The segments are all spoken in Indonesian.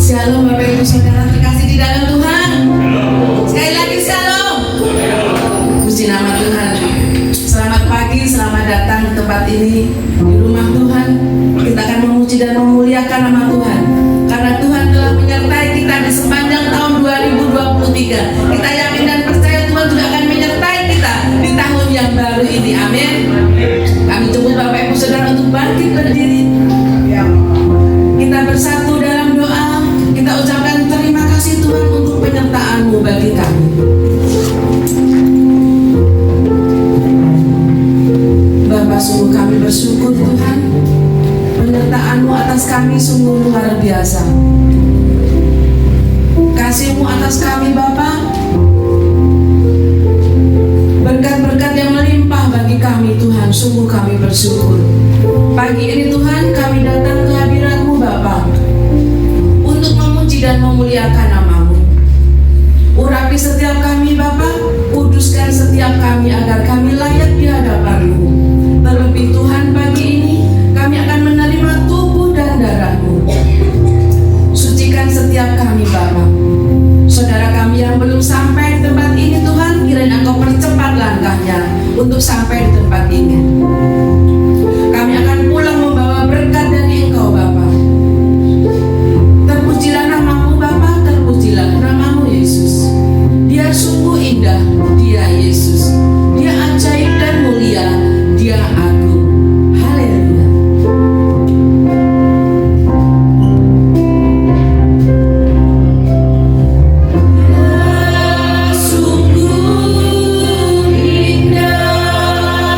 Shalom Bapak Ibu Saudara terkasih di dalam Tuhan. Sekali lagi shalom. Puji nama Tuhan. Selamat pagi, selamat datang ke tempat ini, di rumah Tuhan. Kita akan memuji dan memuliakan nama Tuhan, karena Tuhan telah menyertai kita di sepanjang tahun 2023. Kita yakin dan percaya Tuhan juga akan menyertai kita di tahun yang baru ini. Amin. Kami jemput Bapak Ibu Saudara untuk bangkit berdiri. Kita bersatu dalam doa. Kita ucapkan terima kasih Tuhan untuk penyertaan-Mu bagi kami. Bapa, sungguh kami bersyukur Tuhan, penyertaan-Mu atas kami sungguh luar biasa. Kasih-Mu atas kami Bapa, berkat-berkat yang melimpah bagi kami Tuhan, sungguh kami bersyukur. Pagi ini Tuhan kami datang ke hadirat-Mu Bapa, untuk memuji dan memuliakan nama-Mu. Urapi setiap kami Bapa, kuduskan setiap kami agar kami layak di hadapan-Mu. Terlebih Tuhan pagi ini kami akan menerima tubuh dan darah-Mu. Sucikan setiap kami Bapa. Saudara kami yang belum sampai di tempat ini Tuhan, kiranya Engkau percepat langkahnya untuk sampai di tempat ini. Kami akan pulang membawa berkat dari Engkau Bapa. Terpujilah nama-Mu Bapa, terpujilah nama-Mu Yesus. Dia sungguh indah, Dia Yesus. Dia ajaib dan mulia, Dia agung. Haleluya. Sungguh indah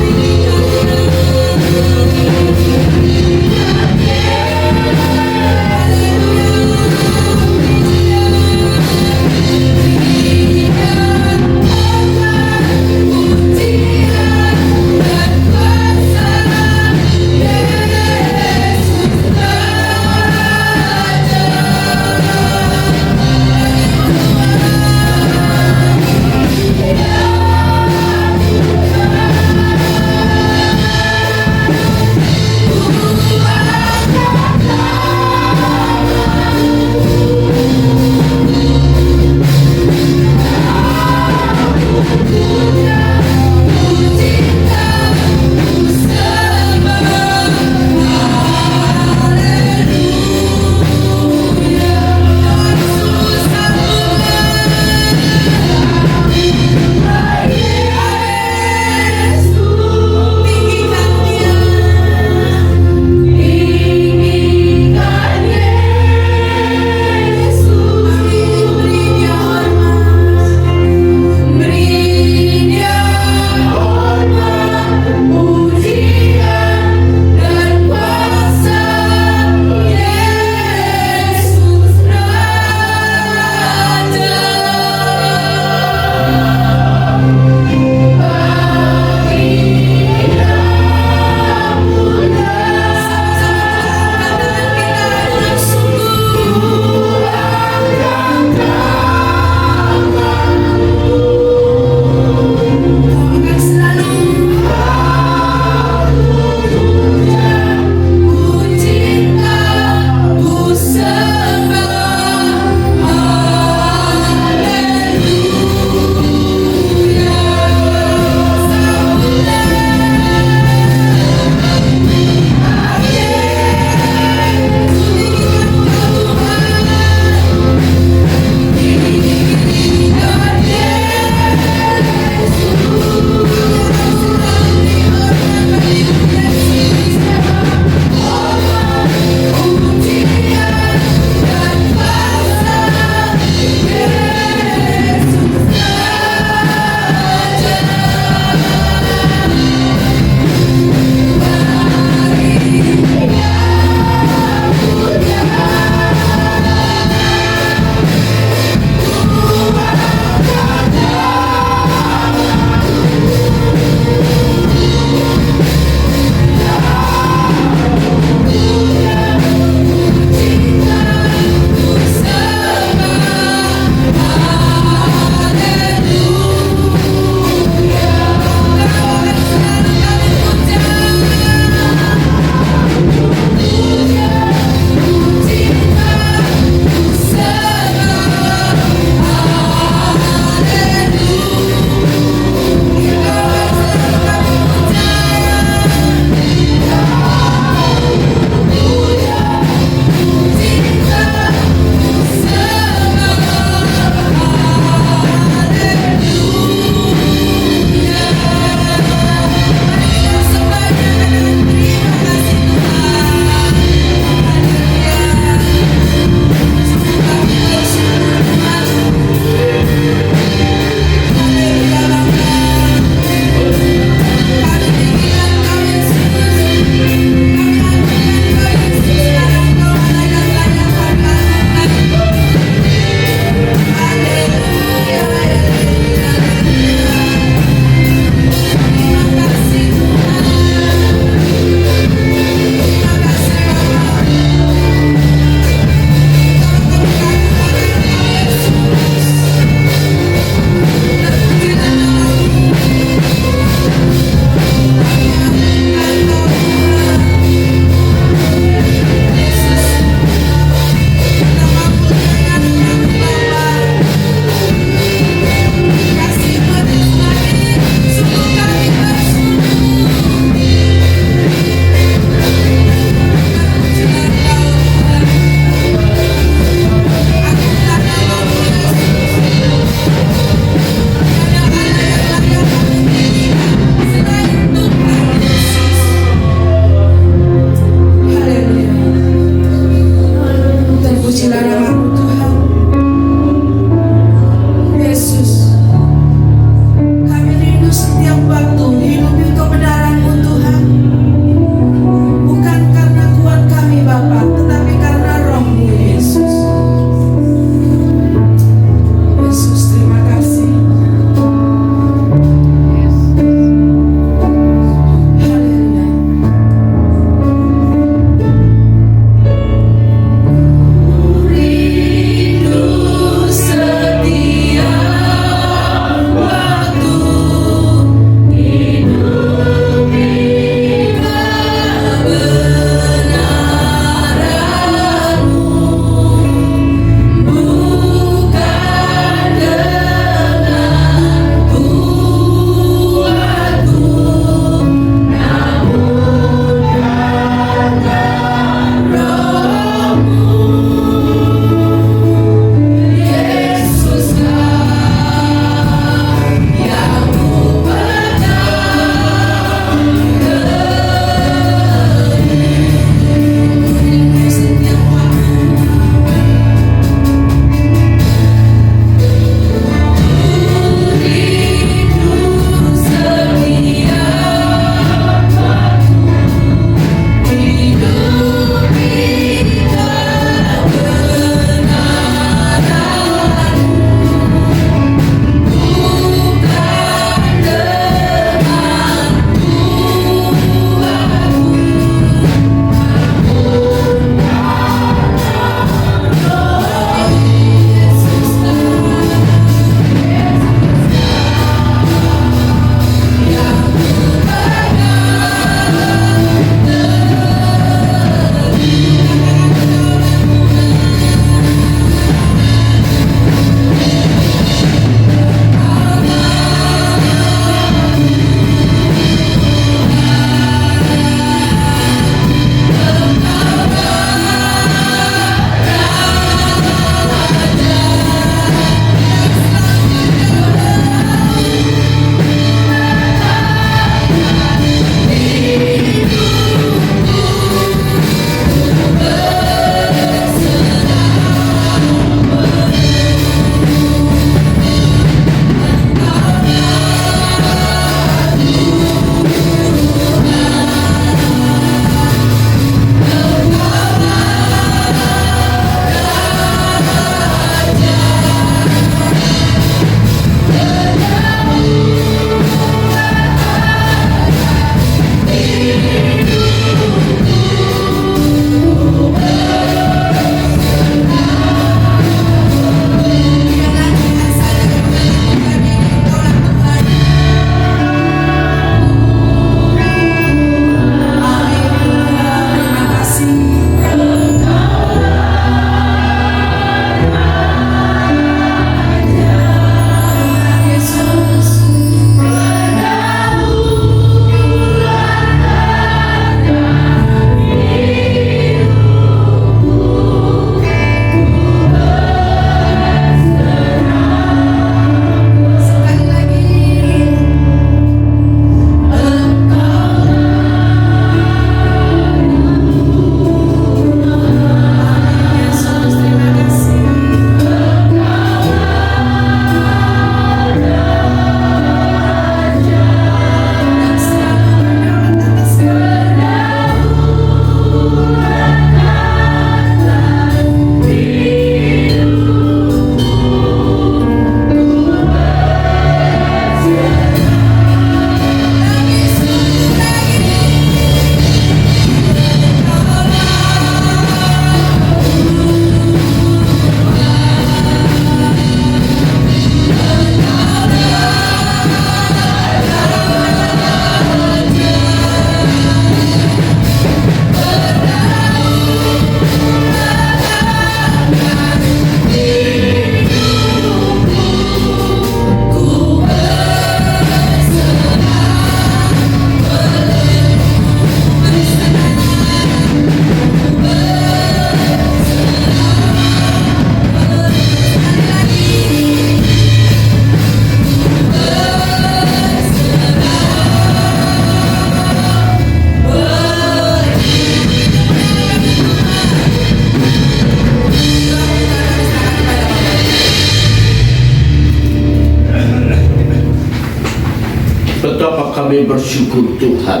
Betapa kami bersyukur Tuhan.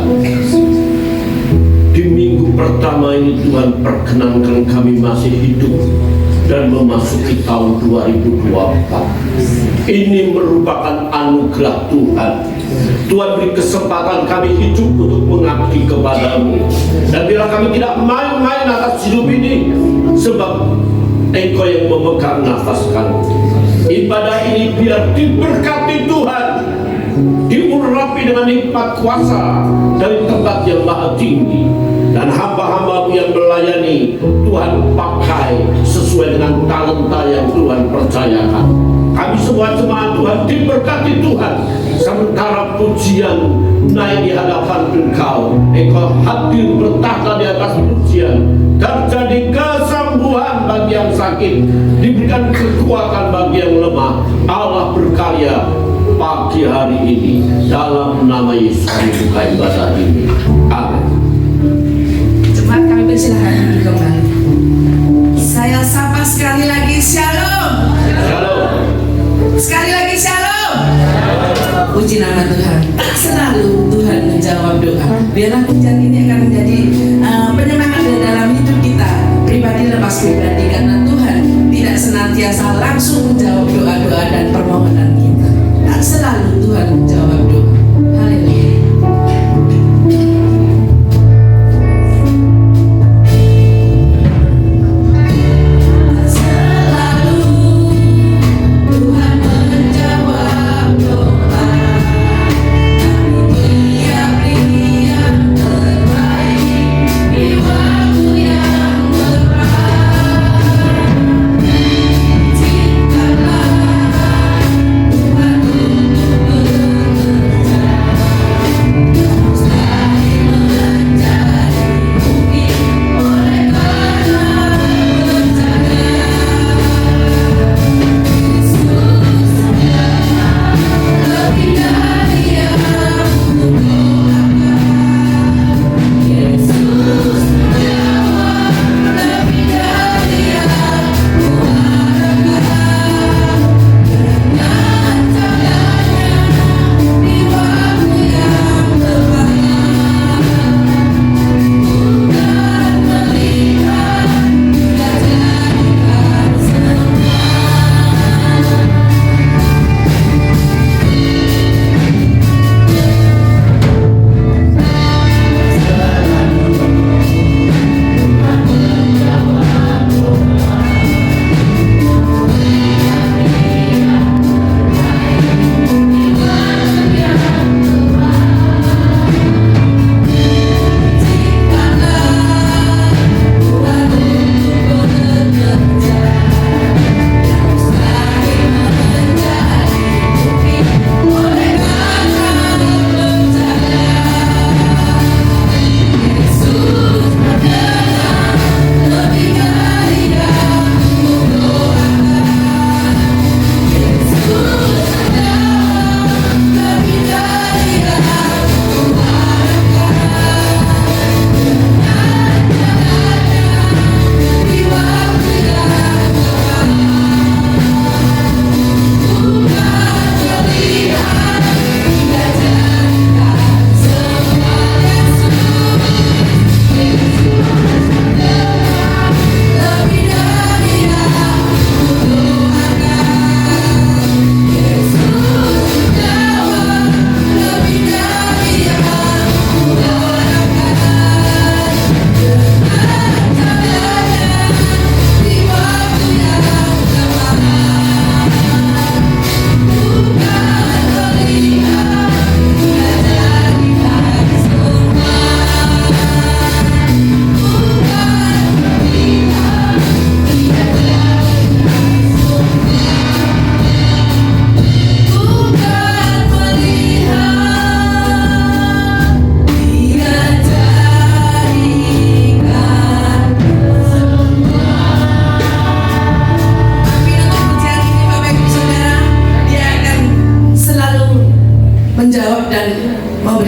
Di minggu pertama ini Tuhan perkenankan kami masih hidup dan memasuki tahun 2024. Ini merupakan anugerah Tuhan. Tuhan beri kesempatan kami hidup untuk mengabdi kepada-Mu. Dan bila kami tidak main-main atas hidup ini, sebab Engkau yang memegang nafas kami. Ibadah ini biar diberkati Tuhan, diurapi dengan nikmat kuasa dari tempat yang maha tinggi, dan hamba-hamba-Mu yang melayani Tuhan pakai sesuai dengan talenta yang Tuhan percayakan. Kami semua jemaat Tuhan diberkati Tuhan. Sementara pujian naik di hadapan Engkau, Engkau hadir bertahta di atas pujian. Terjadi kesembuhan bagi yang sakit, diberikan kekuatan bagi yang lemah. Allah berkarya pagi hari ini. Dalam nama Yesus kami buka ibadah ini. Amin. Jemaat kami persilahkan duduk kembali. Saya sapa sekali lagi, Shalom. Shalom. Sekali lagi, Shalom. Puji nama Tuhan. Tak selalu Tuhan menjawab doa. Biarlah pujian ini akan menjadi penyemangat dalam hidup kita pribadi lepas pribadi, karena Tuhan tidak senantiasa langsung menjawab doa-doa dan permohonan kita. Tak selalu Tuhan menjawab doa. Haleluya.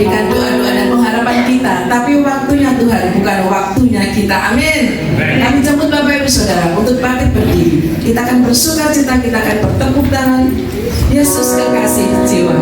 memberikan doa-doa dan pengharapan kita, tapi waktunya Tuhan, bukan waktunya kita. Amin. Kami jemput Bapak Ibu Saudara untuk bangkit berdiri. Kita akan bersuka cita, kita akan bertepuk tangan. Yesus kekasih jiwa.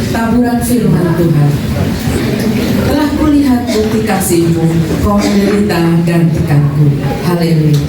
taburan firman Tuhan. Telah kulihat bukti kasih-Mu, Kau menderita gantikanku. Haleluya.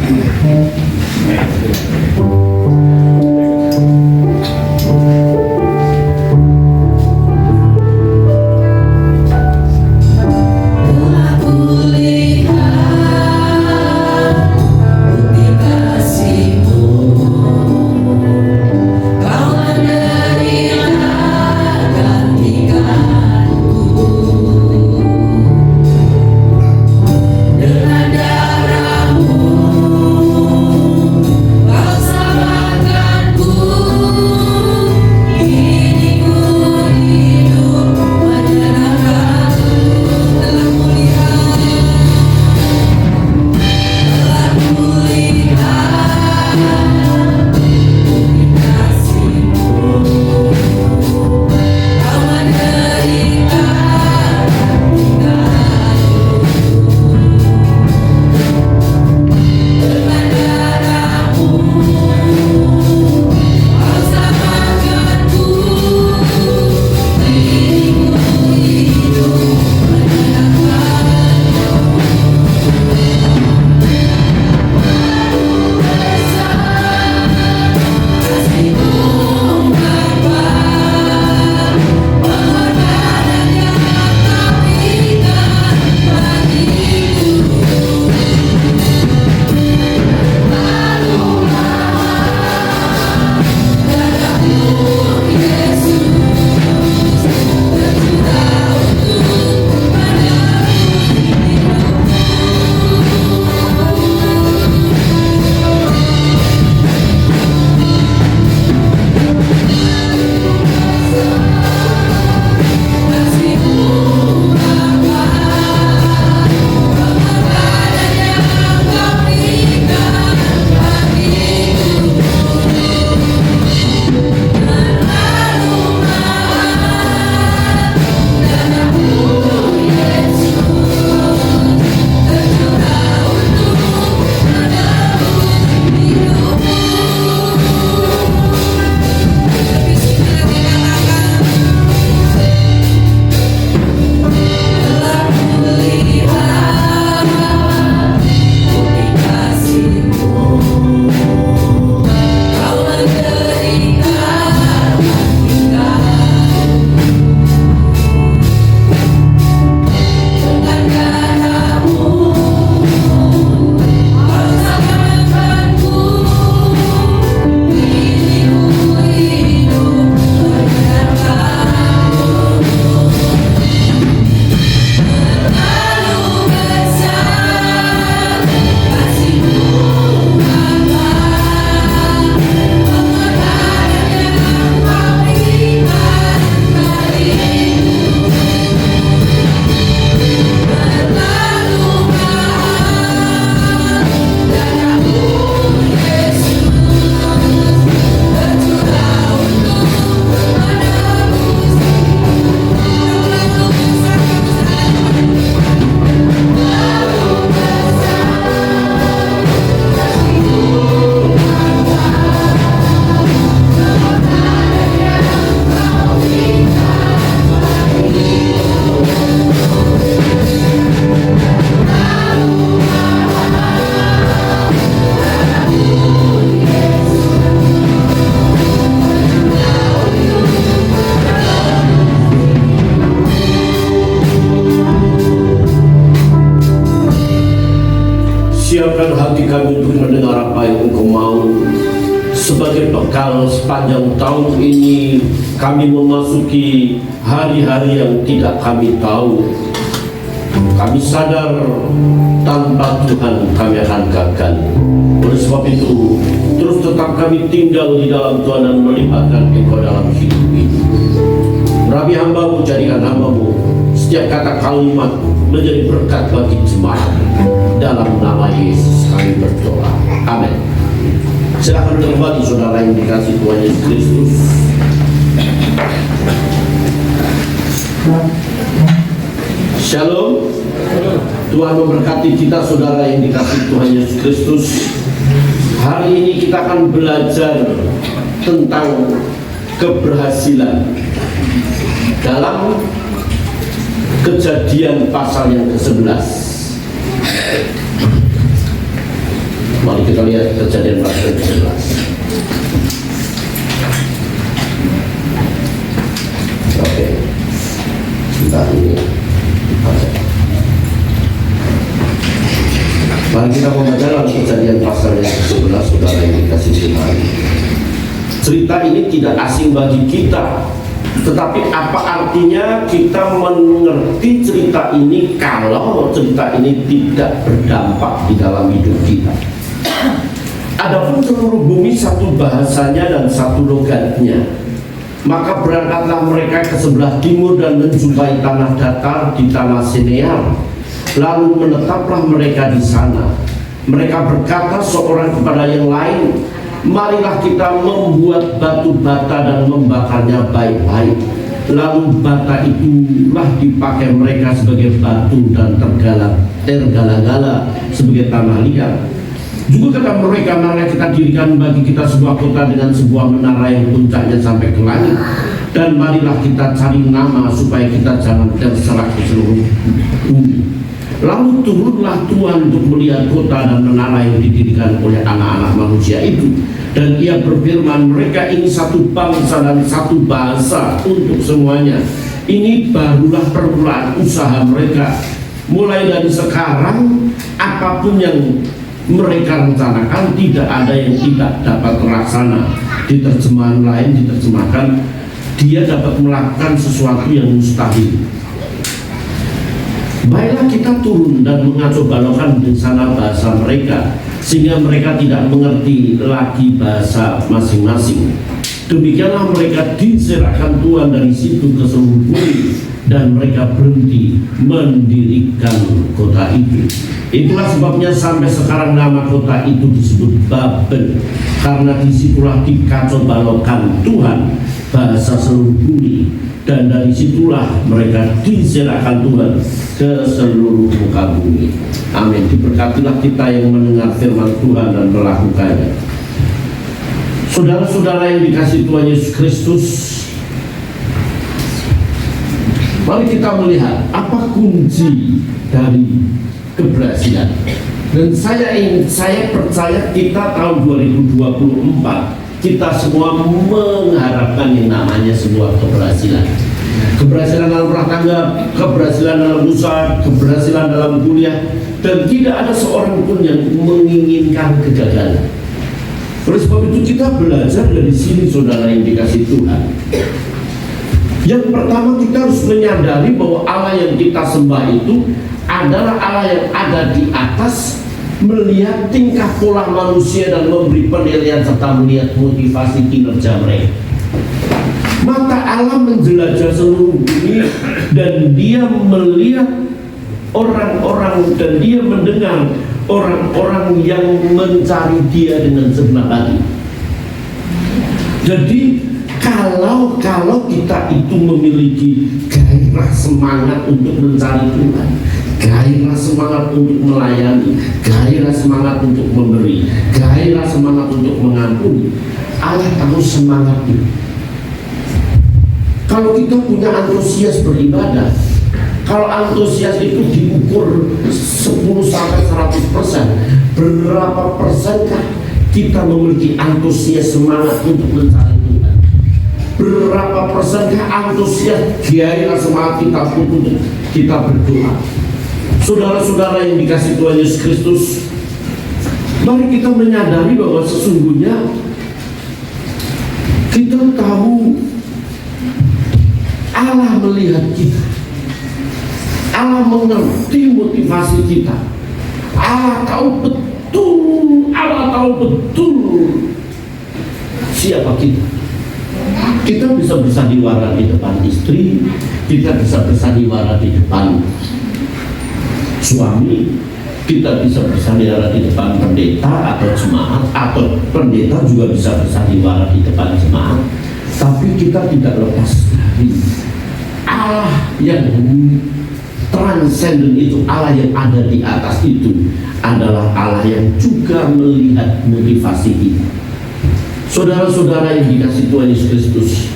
Siapkan hati kami untuk mendengar apa yang Engkau mau. Sebagai bekal sepanjang tahun ini, kami memasuki hari-hari yang tidak kami tahu. Kami sadar tanpa Tuhan kami akan gagal. Oleh sebab itu, terus tetap kami tinggal di dalam Tuhan dan melibatkan Engkau dalam hidup ini. Rabi hamba-Mu, jadikan hamba-Mu setiap kata kalimat menjadi berkat bagi jemaat. Dalam nama Yesus kami berdoa. Amin. Silakan kembali saudara yang dikasihi Tuhan Yesus Kristus. Shalom. Tuhan memberkati kita saudara yang dikasihi Tuhan Yesus Kristus. Hari ini kita akan belajar tentang keberhasilan. Dalam Kejadian pasal yang ke-11, mari kita lihat Kejadian pasal yang ke-11. Oke, sebentar ini. Mari kita membaca dalam Kejadian pasal yang ke-11, saudara yang dikasih Tuhan. Cerita ini tidak asing bagi kita, tetapi apa artinya kita mengerti cerita ini kalau cerita ini tidak berdampak di dalam hidup kita? Adapun seluruh bumi satu bahasanya dan satu logatnya. Maka berangkatlah mereka ke sebelah timur dan menjumpai tanah datar di tanah Sinear. Lalu menetaplah mereka di sana. Mereka berkata seorang kepada yang lain, marilah kita membuat batu bata dan membakarnya baik-baik. Lalu bata itulah dipakai mereka sebagai batu dan tergala-gala sebagai tanah liat. Juga kata mereka, marilah kita dirikan bagi kita sebuah kota dengan sebuah menara yang puncaknya sampai ke langit. Dan marilah kita cari nama supaya kita jangan terserak ke seluruh bumi. Lalu turunlah Tuhan untuk melihat kota dan menara yang didirikan oleh anak-anak manusia itu. Dan ia berfirman, mereka ini satu bangsa dan satu bahasa untuk semuanya. Ini barulah permulaan usaha mereka. Mulai dari sekarang, apapun yang mereka rencanakan tidak ada yang tidak dapat terlaksana. Di terjemahan lain diterjemahkan, dia dapat melakukan sesuatu yang mustahil. Baiklah kita turun dan mengacau balokkan di sana bahasa mereka, sehingga mereka tidak mengerti lagi bahasa masing-masing. Demikianlah mereka diserahkan Tuhan dari situ ke seluruh bumi, dan mereka berhenti mendirikan kota itu. Itulah sebabnya sampai sekarang nama kota itu disebut Babel, karena disitulah dikacau balokkan Tuhan bahasa seluruh bumi, dan dari situlah mereka diserahkan Tuhan ke seluruh muka bumi. Amin. Diberkatilah kita yang mendengar firman Tuhan dan melakukannya. Saudara-saudara yang dikasihi Tuhan Yesus Kristus, mari kita melihat apa kunci dari keberhasilan. Dan saya percaya kita tahun 2024 kita semua mengharapkan yang namanya sebuah keberhasilan. Keberhasilan dalam rumah tangga, keberhasilan dalam usaha, keberhasilan dalam kuliah, dan tidak ada seorang pun yang menginginkan kegagalan. Oleh sebab itu kita belajar dari sini, saudara yang dikasihi Tuhan. Yang pertama, kita harus menyadari bahwa Allah yang kita sembah itu adalah Allah yang ada di atas, melihat tingkah pola manusia dan memberi penilaian serta melihat motivasi kinerja mereka. Mata Allah menjelajah seluruh bumi, dan dia melihat orang-orang, dan dia mendengar orang-orang yang mencari dia dengan segenap hati. Jadi kalau kita itu memiliki gairah semangat untuk mencari Tuhan, gairah semangat untuk melayani, gairah semangat untuk memberi, gairah semangat untuk mengampuni, Allah tahu semangat itu. Kalau kita punya antusias beribadah, kalau antusias itu diukur 10-100%, berapa persenkah kita memiliki antusias semangat untuk mencari Tuhan? Berapa persenkah antusias gairah semangat kita untuk kita berdoa? Saudara-saudara yang dikasihi Tuhan Yesus Kristus, mari kita menyadari bahwa sesungguhnya kita tahu Allah melihat kita, Allah mengerti motivasi kita, Allah tahu betul siapa kita. Kita bisa bersandiwara di depan istri, kita bisa bersandiwara di depan suami, kita bisa bersandiwara di depan pendeta atau jemaat, atau pendeta juga bisa bersandiwara di depan jemaat. Tapi kita tidak lepas dari Allah yang transenden itu, Allah yang ada di atas itu adalah Allah yang juga melihat motivasi kita. Saudara-saudara yang dikasihi Tuhan Yesus Kristus,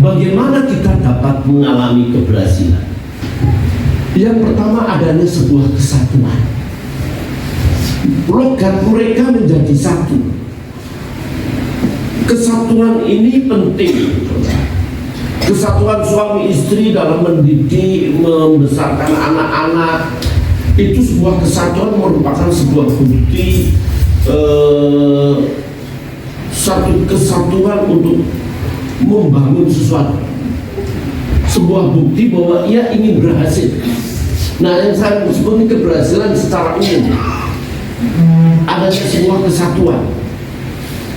Bagaimana kita dapat mengalami keberhasilan? Yang pertama adanya sebuah kesatuan. Logat mereka menjadi satu. Kesatuan ini penting. Kesatuan suami istri dalam mendidik, membesarkan anak-anak, itu sebuah kesatuan merupakan sebuah bukti satu kesatuan untuk membangun sesuatu, sebuah bukti bahwa ia ingin berhasil. Nah, yang saya sebut keberhasilan secara umum adanya sebuah kesatuan,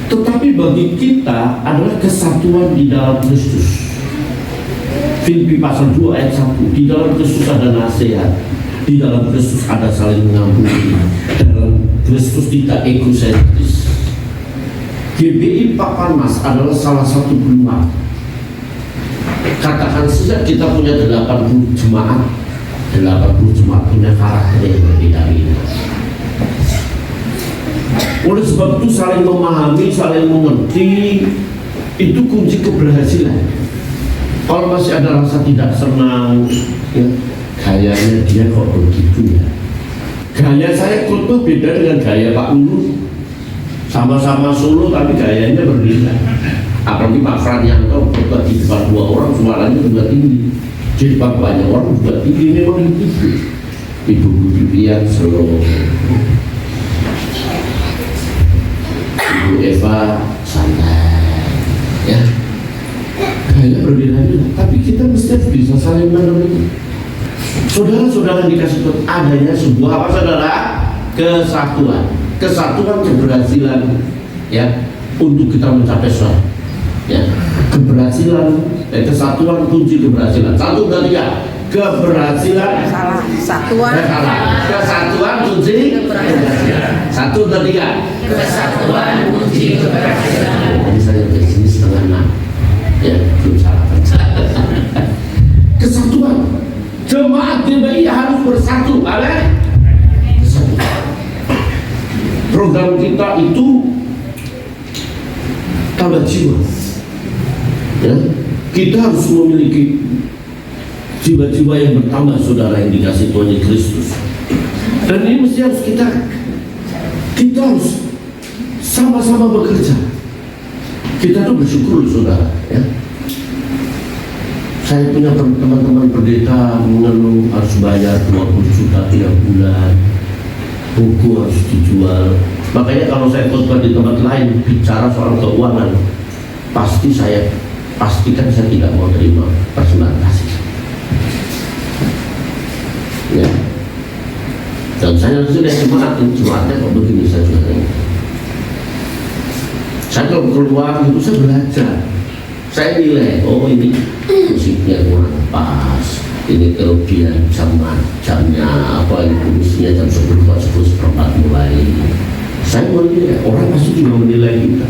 tetapi bagi kita adalah kesatuan di dalam Kristus. Filipi pasal 2 ayat 1, di dalam Kristus ada nasihat, di dalam Kristus ada saling mengampuni, dalam Kristus tidak egosentris. GBI Papanas adalah salah satu peluang. Katakan saja kita punya 80 jemaat, 80 jemaat punya karakter yang berbeda-beda. Oleh sebab itu saling memahami, saling mengerti, itu kunci keberhasilan. Kalau masih ada rasa tidak senang, ya, gayanya dia kok begitu ya. Gaya saya khotbah beda dengan gaya Pak Ulu. Sama-sama Solo tapi gayanya berbeda. Apalagi Pak Franyanto khotbah di depan 2 orang suaranya juga tinggi, di depan banyak orang juga tinggi. Memang itu. Ibu Vivian Solo, Ibu Eva santai, ya. Gaya berbeda-beda, tapi kita mesti bisa saling menerima. Saudara-saudara dikasih Tuhan, adanya sebuah apa saudara? Kesatuan. Kesatuan keberhasilan, ya, untuk kita mencapai sesuatu, ya. Keberhasilan, kesatuan kunci keberhasilan. 1, 2, 3. Keberhasilan. Salah. Satuan. Salah. Kesatuan kunci keberhasilan. 1, 2, 3. Kesatuan kunci keberhasilan. Tadi saya di sini 5:30. Ya, belum salah. Kesatuan. Jemaat GBI harus bersatu, amin. Kesatuan. Program kita itu tambah jiwa, ya. Kita harus memiliki jiwa-jiwa yang bertambah, saudara yang dikasih Tuhan Yesus Kristus. Dan ini mesti harus kita harus sama-sama bekerja. Kita tuh bersyukur, saudara, ya. Saya punya teman-teman pendeta mengeluh harus bayar 20 juta tiap bulan, buku harus dijual. Makanya kalau saya khotbah di tempat lain bicara soal keuangan, pastikan saya tidak mau terima persembahan kasih, ya. Dan saya sudah jemaatnya kok begini saja. Saya kalau keluar itu saya belajar, saya nilai, oh ini musiknya kurang pas, ini kelebihan jamnya apa, ini fungsinya jam 10:10 mulai. Saya menilai, orang pasti juga menilai kita.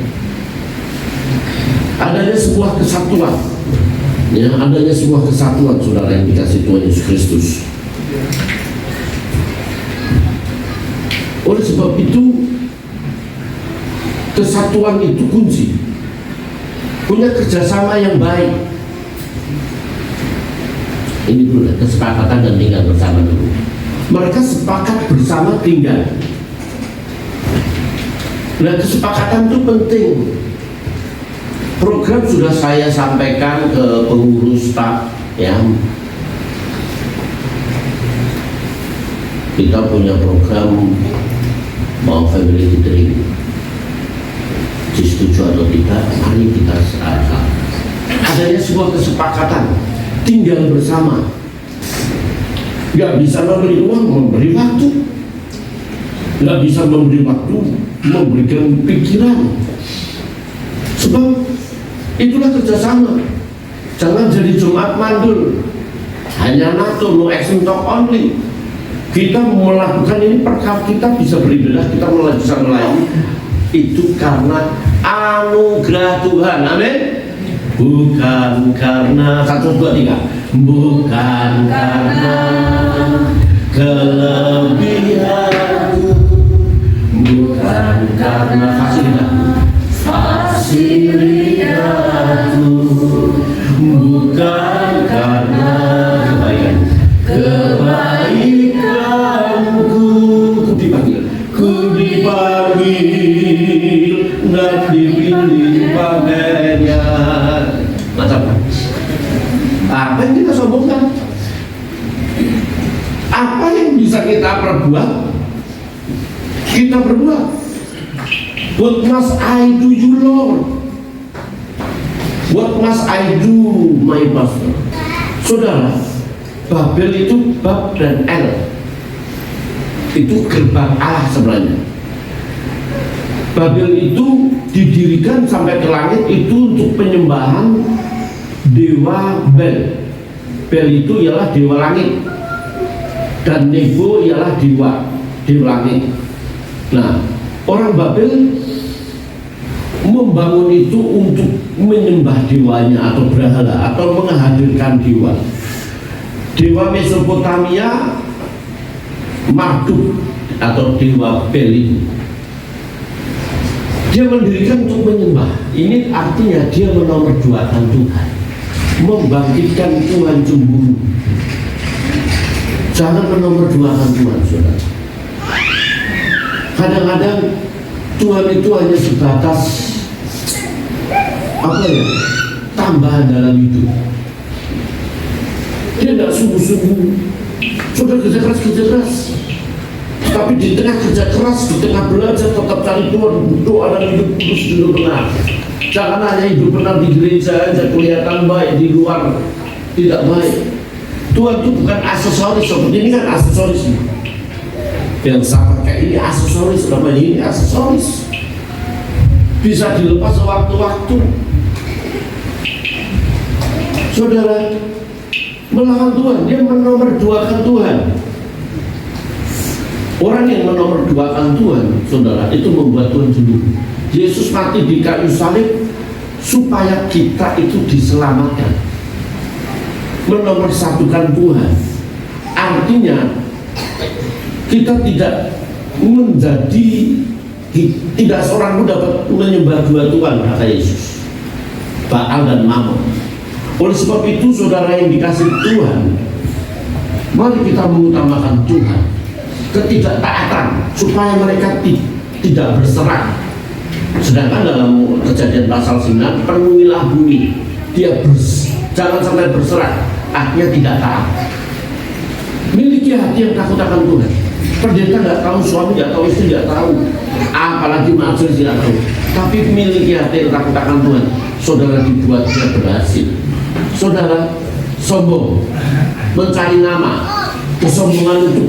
Adanya sebuah kesatuan, ya, adanya sebuah kesatuan, saudara yang dikasih Tuhan Yesus Kristus. Oleh sebab itu, kesatuan itu kunci. Punya kerjasama yang baik. Ini dulu, kesepakatan dan tinggal bersama dulu. Mereka sepakat bersama tinggal. Nah, kesepakatan itu penting. Program sudah saya sampaikan ke pengurus staf, ya. Kita punya program mau family gathering. Setuju atau tidak, mari kita serahkan. Adanya sebuah kesepakatan, tinggal bersama. Gak bisa memberi uang, memberi waktu. Gak bisa memberi waktu, memberikan pikiran. Sebab itulah kerjasama. Jangan jadi Jumat mandul, hanya NATO, no action talk only. Kita melakukan ini perkara kita bisa beribadah, kita bisa melayani. Itu karena anugerah Tuhan, amin. Bukan karena 1, 2, 3. Bukan karena kelebihanku, bukan karena fasilitatku, dan dipilih pakainya. Macam apa yang kita sombongkan? Apa yang bisa kita perbuat? Kita berbuat. What must I do, you Lord? What must I do, my master? Saudara, Babel itu Bab dan El. Itu gerbang Allah sebenarnya. Babel itu didirikan sampai ke langit itu untuk penyembahan dewa Bel. Bel itu ialah dewa langit, dan Nebo ialah dewa langit. Nah, orang Babel membangun itu untuk menyembah dewanya atau berhala atau menghadirkan dewa. Dewa Mesopotamia Marduk atau dewa Bel itu dia mendirikan untuk menyembah. Ini artinya dia menomorduakan Tuhan, membangkitkan Tuhan cemburu. Jangan menomorduakan Tuhan, saudara. Kadang-kadang Tuhan itu hanya sebatas tambahan dalam hidup. Dia tidak sungguh-sungguh. Sudah kerja keras, tapi di tengah kerja keras, di tengah belajar tetap cari Tuhan, doa dan hidup kudus hidup benar. Jangan hanya hidup benar di gereja aja kelihatan baik, di luar tidak baik. Tuhan itu bukan aksesoris, seperti ini kan aksesoris. Yang sama kayak ini aksesoris, namanya ini aksesoris. Bisa dilepas sewaktu-waktu. Saudara, melawan Tuhan, dia menomorduakan Tuhan. Orang yang menomorduakan Tuhan, saudara, itu membuat Tuhan cemburu. Yesus mati di kayu salib supaya kita itu diselamatkan. Menomorsatukan Tuhan, artinya kita tidak menjadi, tidak seorang pun dapat menyembah dua Tuhan, kata Yesus, Baal dan Mammon. Oleh sebab itu, saudara yang dikasih Tuhan, mari kita mengutamakan Tuhan, ketidaktaatan, supaya mereka tidak berserah. Sedangkan dalam Kejadian pasal 9, penuhilah bumi, jangan sampai berserah, artinya tidak taat. Miliki hati yang takut akan Tuhan. Pendeta nggak tahu, suami nggak tahu, istri nggak tahu, apalagi majelis tidak tahu. Tapi miliki hati yang takut akan Tuhan, saudara, dibuat dia berhasil. Saudara, sombong, mencari nama, kesombongan itu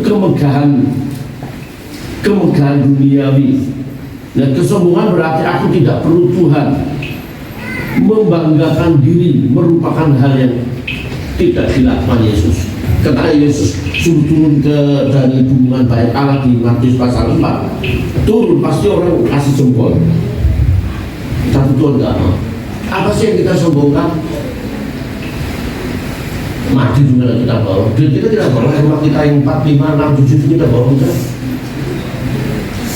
kemegahan duniawi. Dan kesombongan berarti aku tidak perlu Tuhan. Membanggakan diri merupakan hal yang tidak dilakukan Yesus. Ketika Yesus suruh turun dari hubungan baik Allah di Matius pasal 4, turun pasti orang kasih jempol. Tapi Tuhan tidak mau. Apa sih yang kita sombongkan? Mati juga kita bawa. Kita tidak bawa rumah kita yang 4, 5, 6, 7 itu kita bawa juga.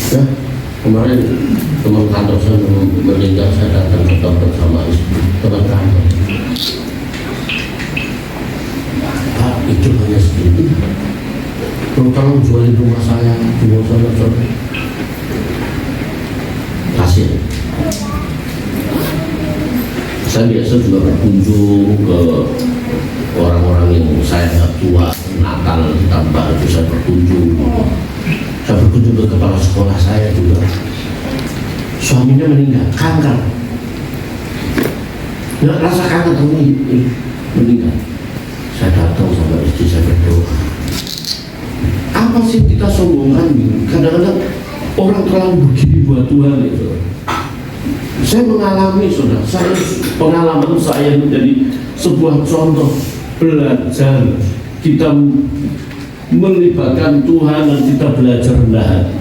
Ya, kemarin teman kantor saya meninggal, saya datang ke dokter sama teman kantor. Pak, itu hanya segitu. Tolong jualin rumah saya, jual sana. Kasih. Saya biasa juga berkunjung ke orang-orang yang saya nggak tua, Natal ditambah itu saya berkunjung ke kepala sekolah saya juga. Suaminya meninggal, kanker. Nggak rasa kanker, tapi meninggal. Saya datang sama istri saya berdoa. Apa sih kita sombongkan? Kadang-kadang orang terlalu begini buat Tuhan itu. Saya mengalami, saudara, pengalaman saya menjadi sebuah contoh belajar. Kita melibatkan Tuhan dan kita belajar rendah hati.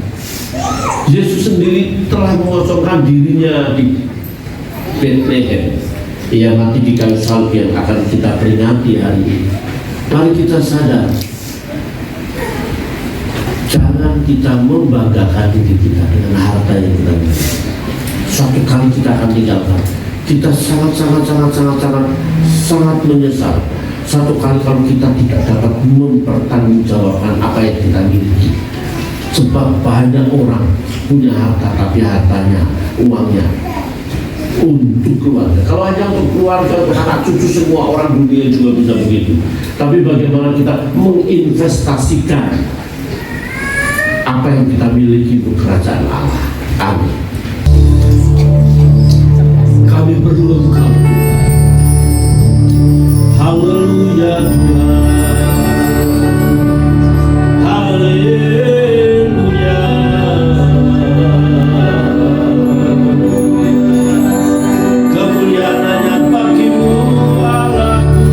Yesus sendiri telah mengosongkan dirinya di Bethlehem. Ia mati di kayu salib yang akan kita peringati hari ini. Mari kita sadar, jangan kita membanggakan diri kita dengan harta yang kita miliki. Suatu kali kita akan tinggalkan. Kita sangat menyesal. Satu kali kalau kita tidak dapat mempertanggungjawabkan apa yang kita miliki. Sebab banyak orang punya harta tapi hartanya, uangnya untuk keluarga. Kalau hanya untuk keluarga, untuk anak cucu, semua orang dunia juga bisa begitu. Tapi bagaimana kita menginvestasikan apa yang kita miliki untuk kerajaan Allah. Amin. Kami perlu Engkau. Haleluya Tuhan. Haleluya. Kemuliaan hanya bagi-Mu Allahku.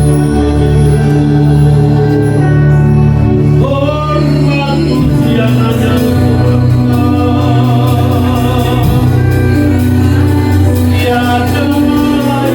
Hormat pujian hanya untuk Engkau. Ya Tuhan.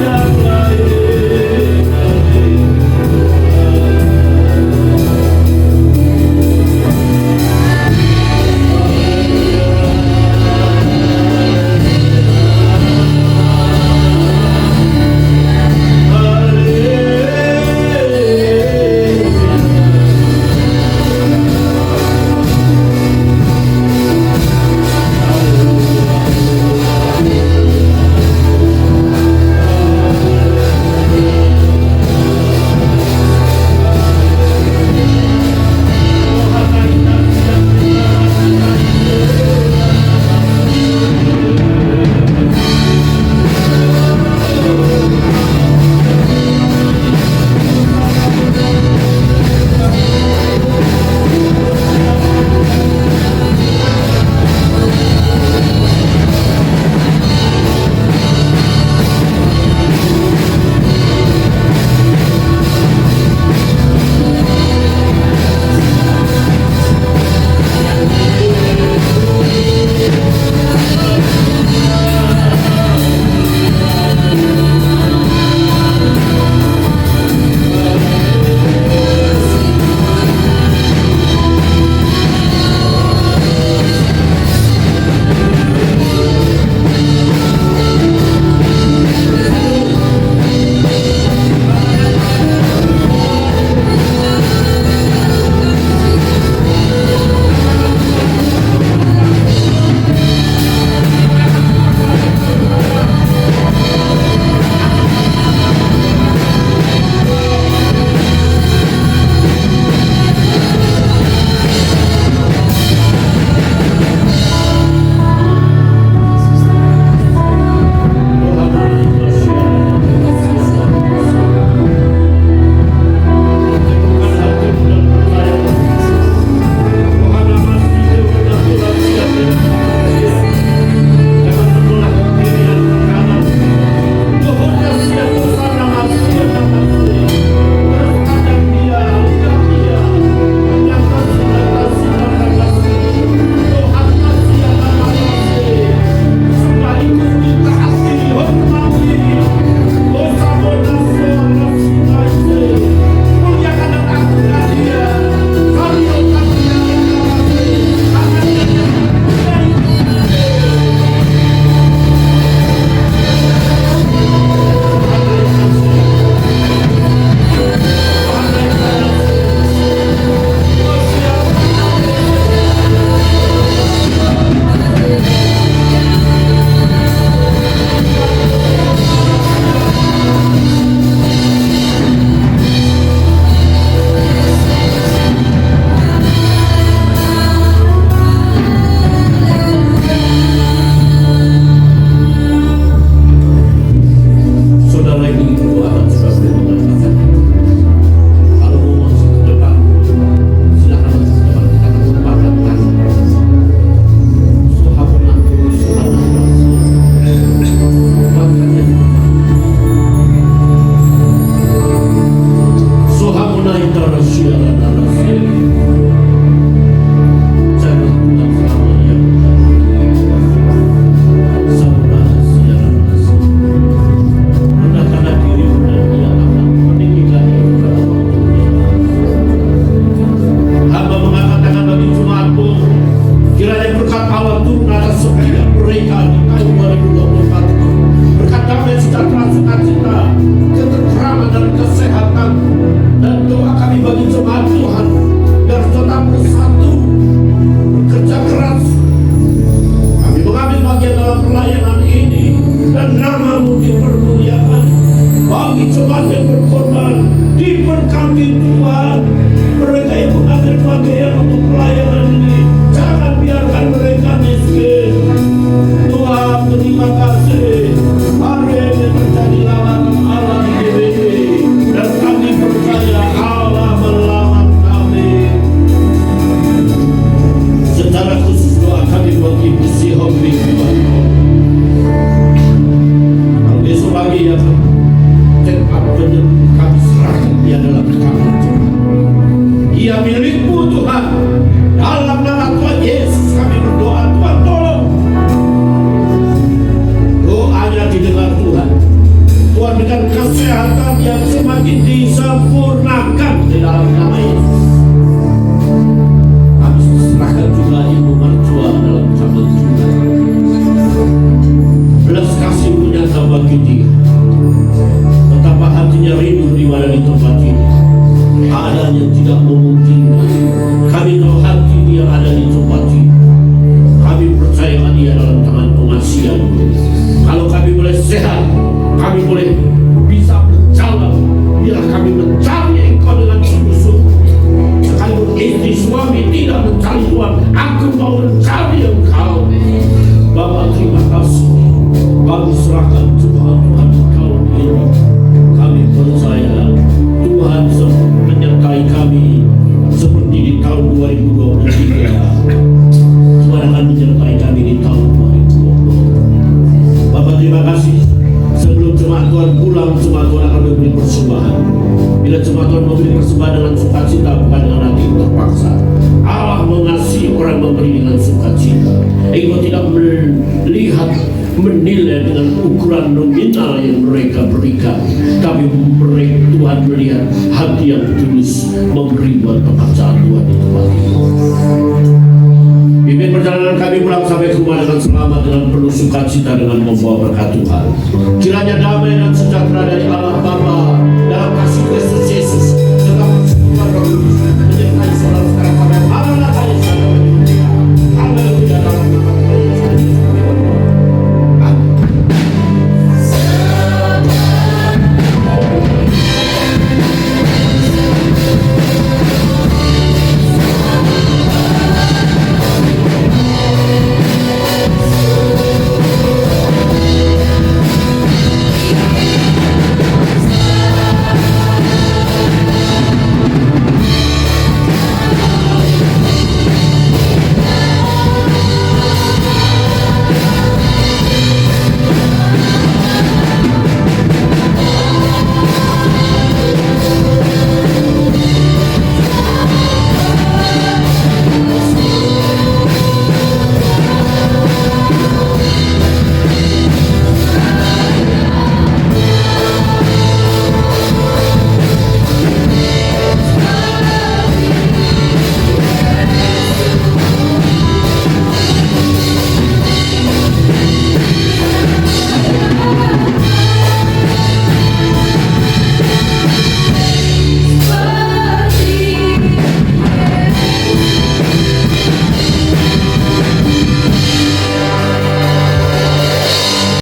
jemaat yang berkorban diberkati Tuhan. Mereka yang mengambil bagian untuk pelayanan ini, jangan biarkan mereka miskin. Tuhan, terima kasih. Hari ini terjadi lawan Allah di GBD, dan kami percaya Allah melawan kami. Secara khusus doa kami bagi Ibu si Hobi Tuhan. Kalau besok pagi ya, cepat penyembuh kami serahkan dia dalam tangan Tuhan. Ia milikmu Tuhan. Dalam nama Tuhan Yesus kami berdoa, Tuhan tolong. Doanya didengar Tuhan. Tuhan berikan kesehatan yang semakin disempurnakan di dalam nama Yesus. Kami serahkan juga ibu mertua dalam tangan Tuhan. Belas kasih-Mu nyata bagi dia. Betapa hatinya rindu beribadah di tempat ini. Adanya tidak memungkinkan. Kami tahu hati dia ada di tempat ini. Kami percaya dia dalam tangan pengasihan-Mu. Kalau kami boleh sehat, kami boleh bisa berjalan, biarlah kami mencari Engkau dengan sungguh-sungguh. Sekalipun istri suami tidak mencari Tuhan, aku mau mencari Engkau. Bapa, terima kasih. Kami serahkan Tuhan Engkau ini. Kami percaya Tuhan menyertai kami seperti di tahun 2023. Tuhan akan menyertai kami di tahun 2020. Bapak, terima kasih. Sebelum jemaat Tuhan pulang, jemaat Tuhan akan memberi persembahan. Bila jemaat Tuhan memberi persembahan dengan sukacita, bukan dengan hati terpaksa. Allah mengasihi orang memberi dengan sukacita. Engkau tidak melihat, menilai dengan ukuran nominal yang mereka berikan, tapi Tuhan melihat hati yang tulus memberi buat pekerjaan Tuhan di tempat ini. Pimpin perjalanan kami pulang sampai ke rumah dengan selamat, dengan penuh sukacita, dengan membawa berkat Tuhan. Kiranya damai dan sejahtera dari Allah Bapa,